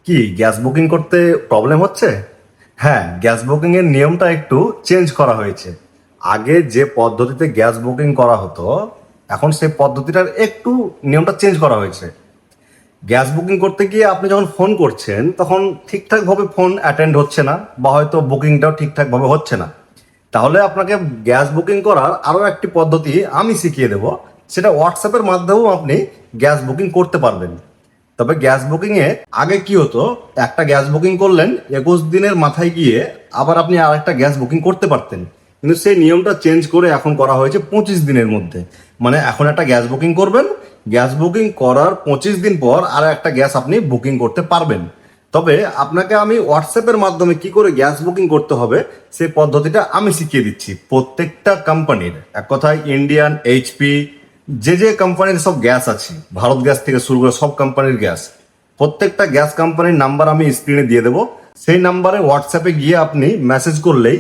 কি gas booking করতে problem হচ্ছে? হ্যাঁ, গ্যাস বুকিং এর নিয়মটা একটু চেঞ্জ করা হয়েছে। আগে যে পদ্ধতিতে গ্যাস বুকিং করা হতো, এখন সেই পদ্ধতিটার একটু নিয়মটা চেঞ্জ করা হয়েছে। গ্যাস বুকিং করতে গিয়ে আপনি যখন ফোন করছেন তখন ঠিকঠাকভাবে ফোন অ্যাটেন্ড হচ্ছে না, বা হয়তো বুকিংটাও ঠিকঠাকভাবে হচ্ছে না। তাহলে আপনাকে গ্যাস বুকিং করার আরও একটি পদ্ধতি আমি শিখিয়ে দেব। সেটা হোয়াটসঅ্যাপের মাধ্যমেও আপনি গ্যাস বুকিং করতে পারবেন। তবে গ্যাস বুকিং এ আগে কি হতো, একটা গ্যাস বুকিং করলেন, 21 দিনের মাথায় গিয়ে আবার আপনি আর একটা গ্যাস বুকিং করতে পারতেন। কিন্তু সেই নিয়মটা চেঞ্জ করে এখন করা হয়েছে 25 দিনের মধ্যে। মানে এখন একটা গ্যাস বুকিং করবেন, গ্যাস বুকিং করার 25 দিন পর আর একটা গ্যাস আপনি বুকিং করতে পারবেন। তবে আপনাকে আমি হোয়াটসঅ্যাপের মাধ্যমে কি করে গ্যাস বুকিং করতে হবে সেই পদ্ধতিটা আমি শিখিয়ে দিচ্ছি। প্রত্যেকটা কোম্পানির, এক কথায় ইন্ডিয়ান, এইচপি, যে যে কোম্পানির সব গ্যাস আছে, ভারত গ্যাস থেকে শুরু করে সব কোম্পানির গ্যাস, প্রত্যেকটা গ্যাস কোম্পানির নাম্বার আমি স্ক্রিনে দিয়ে দেবো। সেই নাম্বারে হোয়াটসঅ্যাপে গিয়ে আপনি মেসেজ করলেই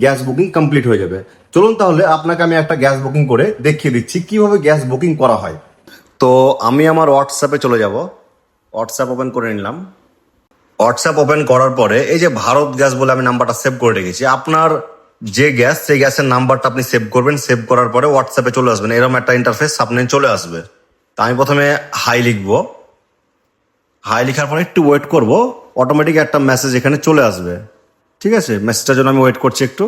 গ্যাস বুকিং কমপ্লিট হয়ে যাবে। চলুন তাহলে আপনাকে আমি একটা গ্যাস বুকিং করে দেখিয়ে দিচ্ছি কিভাবে গ্যাস বুকিং করা হয়। তো আমি আমার হোয়াটসঅ্যাপে চলে যাব। হোয়াটসঅ্যাপ ওপেন করে নিলাম। হোয়াটসঅ্যাপ ওপেন করার পরে এই যে ভারত গ্যাস বলে আমি নাম্বারটা সেভ করে রেখেছি। আপনার যে গ্যাস, সেই গ্যাসের নাম্বারটা আপনি সেভ করবেন। সেভ করার পরে হোয়াটসঅ্যাপে চলে আসবেন, এরকম একটা ইন্টারফেস সামনে চলে আসবে। তা আমি প্রথমে হাই লিখবো। হাই লেখার পরে একটু ওয়েট করব, অটোমেটিক একটা মেসেজ এখানে চলে আসবে। ঠিক আছে, মেসেজটার জন্য আমি ওয়েট করছি একটু।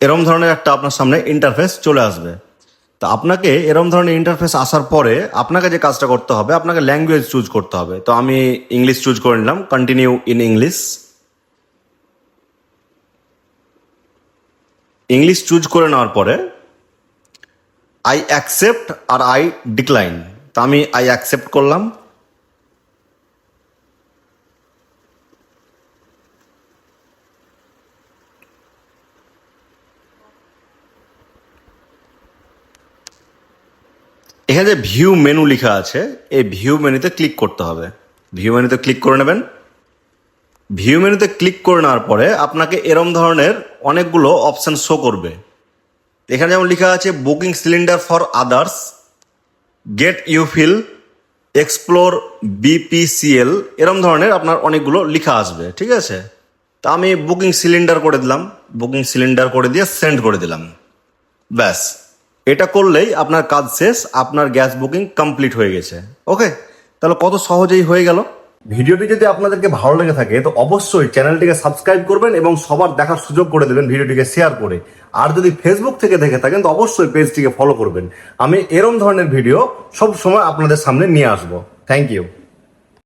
এরম ধরনের একটা আপনার সামনে ইন্টারফেস চলে আসবে। তো আপনাকে এরম ধরনের ইন্টারফেস আসার পরে আপনাকে যে কাজটা করতে হবে, আপনাকে ল্যাঙ্গুয়েজ চুজ করতে হবে। তো আমি ইংলিশ চুজ করে নিলাম, continue in English. English choose করে নেওয়ার পরে আই অ্যাকসেপ্ট আর আই ডিক্লাইন। তো আমি আই অ্যাকসেপ্ট করলাম। এখানে যে ভিউ মেনু লেখা আছে, এই ভিউ মেনুতে ক্লিক করতে হবে। ভিউ মেনুতে ক্লিক করে নেবেন। ভিউ মেনুতে ক্লিক করে নেওয়ার পরে আপনাকে এরম ধরনের অনেকগুলো অপশন শো করবে। এখানে যেমন লেখা আছে booking cylinder for others, get you fill, explore, BPCL, এরম ধরনের আপনার অনেকগুলো লেখা আসবে। ঠিক আছে, তা আমি বুকিং সিলিন্ডার করে দিলাম। বুকিং সিলিন্ডার করে দিয়ে সেন্ড করে দিলাম। ব্যাস, এটা করলেই আপনার কাজ শেষ, আপনার গ্যাস বুকিং কমপ্লিট হয়ে গেছে। ওকে, তাহলে কত সহজেই হয়ে গেল। ভিডিওটি যদি আপনাদেরকে ভালো লেগে থাকে তো অবশ্যই চ্যানেলটিকে সাবস্ক্রাইব করবেন এবং সবার দেখার সুযোগ করে দেবেন ভিডিওটিকে শেয়ার করে। আর যদি ফেসবুক থেকে দেখে থাকেন তো অবশ্যই পেজটিকে ফলো করবেন। আমি এরম ধরনের ভিডিও সব সময় আপনাদের সামনে নিয়ে আসবো। Thank you.